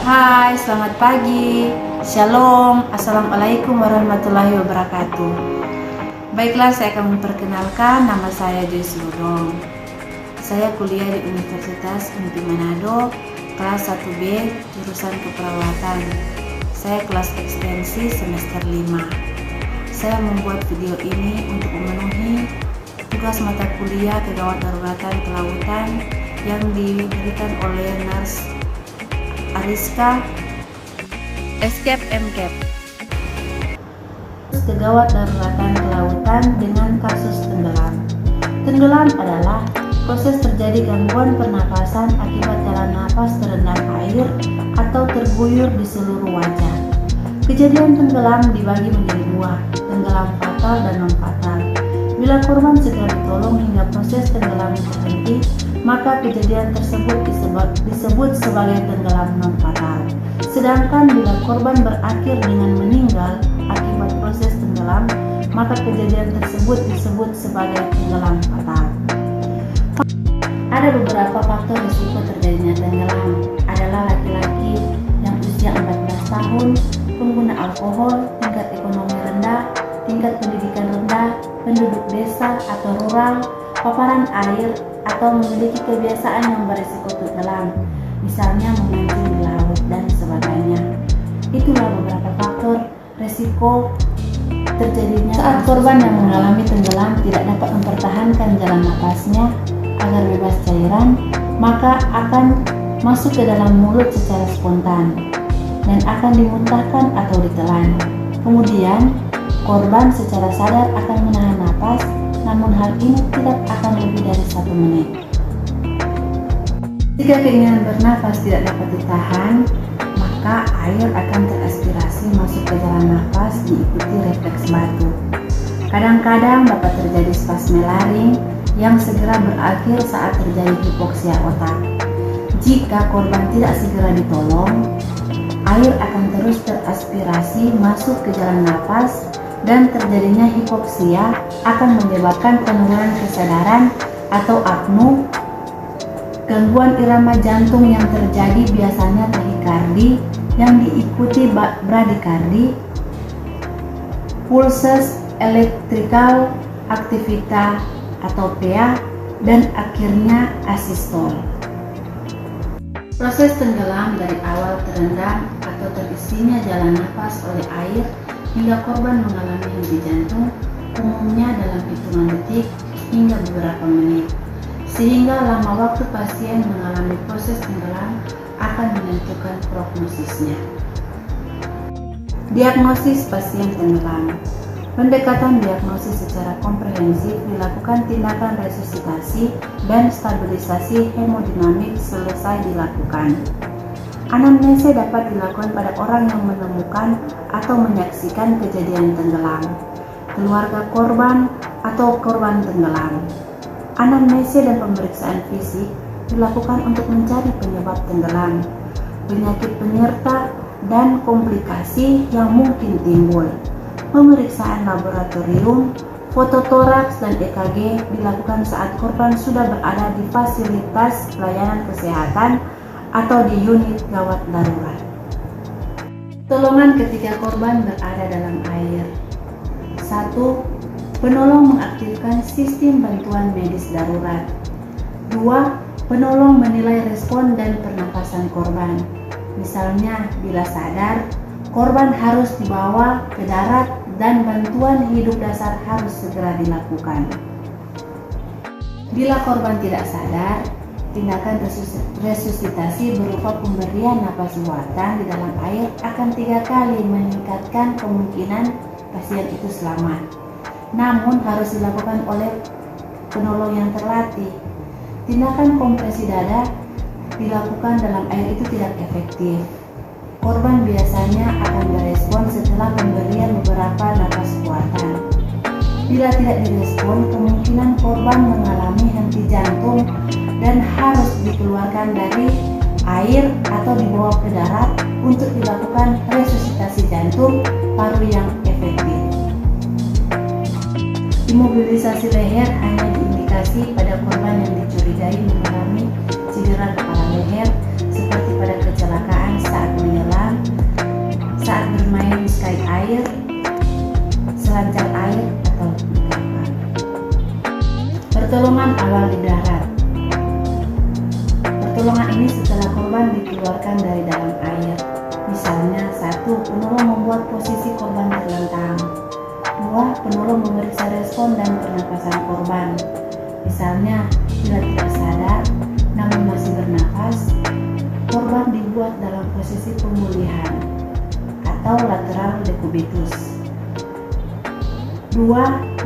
Hai, selamat pagi. Shalom, assalamualaikum warahmatullahi wabarakatuh. Baiklah, saya akan memperkenalkan, nama saya Joyce Lodong. Saya kuliah di Universitas Unpi Manado, kelas 1B, jurusan keperawatan. Saya kelas ekstensi semester 5. Saya membuat video ini untuk memenuhi tugas mata kuliah kegawat daruratan kelautan yang diberikan oleh Nurse Ariska Escape MCAP. Kegawat daruratan kelautan dengan kasus tenggelam. Tenggelam adalah proses terjadi gangguan pernapasan akibat jalan napas terendam air atau terguyur di seluruh wajah. Kejadian tenggelam dibagi menjadi dua, tenggelam fatal dan non-fatal. Bila korban segera ditolong hingga proses tenggelam berhenti, maka kejadian tersebut disebut sebagai tenggelam non-fatal. Sedangkan bila korban berakhir dengan meninggal akibat proses tenggelam, maka kejadian tersebut disebut sebagai tenggelam fatal. Ada beberapa faktor risiko terjadinya tenggelam, adalah laki-laki yang usia 14 tahun, pengguna alkohol, tingkat ekonomi rendah, tingkat pendidikan rendah, penduduk desa atau rural, paparan air, atau memiliki kebiasaan yang berisiko tenggelam, misalnya memancing di laut dan sebagainya. Itulah beberapa faktor risiko terjadinya saat korban yang mengalami tenggelam tidak dapat mempertahankan jalan napasnya agar bebas cairan, maka akan masuk ke dalam mulut secara spontan dan akan dimuntahkan atau ditelan. Kemudian, korban secara sadar akan menahan napas, namun hal ini tidak akan lebih dari 1 menit. Jika keinginan bernafas tidak dapat ditahan, maka air akan teraspirasi masuk ke jalan nafas diikuti refleks batuk. Kadang-kadang dapat terjadi spasme laring yang segera berakhir saat terjadi hipoksia otak. Jika korban tidak segera ditolong, air akan terus teraspirasi masuk ke jalan nafas dan terjadinya hipoksia akan menyebabkan penurunan kesadaran atau apnu, gangguan irama jantung yang terjadi biasanya tahikardi yang diikuti bradikardi, pulses elektrikal aktivita atau PA, dan akhirnya asistol. Proses tenggelam dari awal terendam atau terisinya jalan nafas oleh air hingga korban mengalami henti jantung umumnya dalam hitungan detik hingga beberapa menit, sehingga lama waktu pasien mengalami proses tenggelam akan menentukan prognosisnya. Diagnosis pasien tenggelam. Pendekatan diagnosis secara komprehensif dilakukan tindakan resusitasi dan stabilisasi hemodinamik selesai dilakukan. Anamnese dapat dilakukan pada orang yang menemukan atau menyaksikan kejadian tenggelam, keluarga korban atau korban tenggelam. Anamnese dan pemeriksaan fisik dilakukan untuk mencari penyebab tenggelam, penyakit penyerta, dan komplikasi yang mungkin timbul. Pemeriksaan laboratorium, fototoraks, dan EKG dilakukan saat korban sudah berada di fasilitas pelayanan kesehatan atau di unit gawat darurat. Pertolongan ketika korban berada dalam air. 1. Penolong mengaktifkan sistem bantuan medis darurat. 2. Penolong menilai respon dan pernapasan korban. Misalnya, bila sadar, korban harus dibawa ke darat dan bantuan hidup dasar harus segera dilakukan. Bila korban tidak sadar, tindakan resusitasi berupa pemberian napas buatan di dalam air akan 3 kali meningkatkan kemungkinan pasien itu selamat. Namun harus dilakukan oleh penolong yang terlatih. Tindakan kompresi dada dilakukan dalam air itu tidak efektif. Korban biasanya akan berespon setelah pemberian beberapa napas buatan. Bila tidak direspon, kemungkinan korban mengalami henti jantung dan harus dikeluarkan dari air atau dibawa ke darat untuk dilakukan resusitasi jantung paru yang efektif. Imobilisasi leher hanya diindikasi pada korban yang dicurigai mengalami cedera kepala leher seperti pada kecelakaan saat korban dikeluarkan dari dalam air. Misalnya, 1. Penolong membuat posisi korban terlentang. 2. Penolong memeriksa respon dan pernapasan korban. Misalnya, bila tidak sadar namun masih bernafas, korban dibuat dalam posisi pemulihan atau lateral decubitus. 2.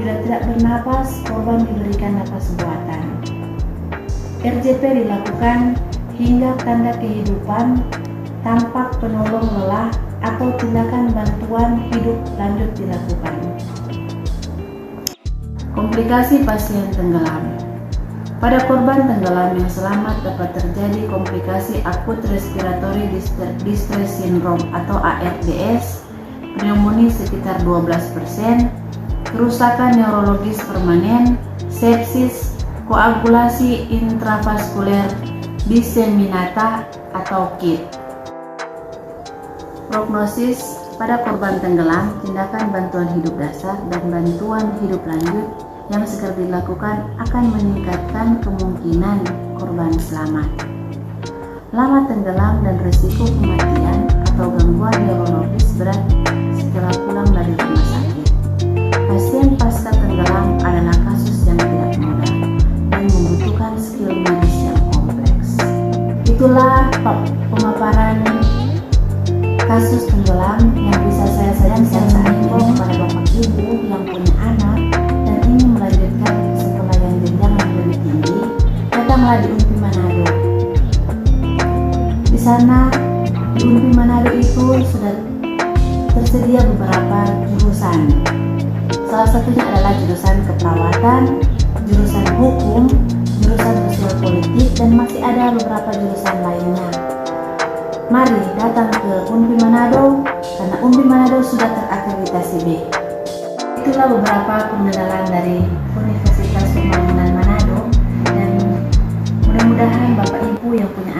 Bila tidak bernapas, korban diberikan napas buatan. RJP dilakukan hingga tanda kehidupan, tampak penolong lelah, atau tindakan bantuan hidup lanjut dilakukan. Komplikasi pasien tenggelam. Pada korban tenggelam yang selamat dapat terjadi komplikasi akut respiratory distress syndrome atau ARDS, pneumonia sekitar 12%, kerusakan neurologis permanen, sepsis, koagulasi intravaskuler disseminata atau KID. Prognosis pada korban tenggelam, tindakan bantuan hidup dasar dan bantuan hidup lanjut yang segera dilakukan akan meningkatkan kemungkinan korban selamat. Lama tenggelam dan risiko kematian atau gangguan neurologis berat setelah pulang dari rumah sakit. Pasien pasca tenggelam adalah kasus yang tidak mudah dan membutuhkan skill medis yang kompleks. Itulah pemaparan kasus tenggelam yang bisa saya sajikan saat ini kepada Bapak Ibu yang punya anak dan ingin melanjutkan ke sekolah yang jenjang yang lebih tinggi. Datanglah di UNPI Manado. Di sana di UNPI Manado itu sudah tersedia beberapa jurusan. Salah satunya adalah jurusan keperawatan, jurusan hukum, jurusan sosial politik, dan masih ada beberapa jurusan lainnya. Mari datang ke UNPI Manado karena UNPI Manado sudah terakreditasi B. Itulah beberapa pengenalan dari Universitas Pembangunan Manado, dan mudah-mudahan Bapak Ibu yang punya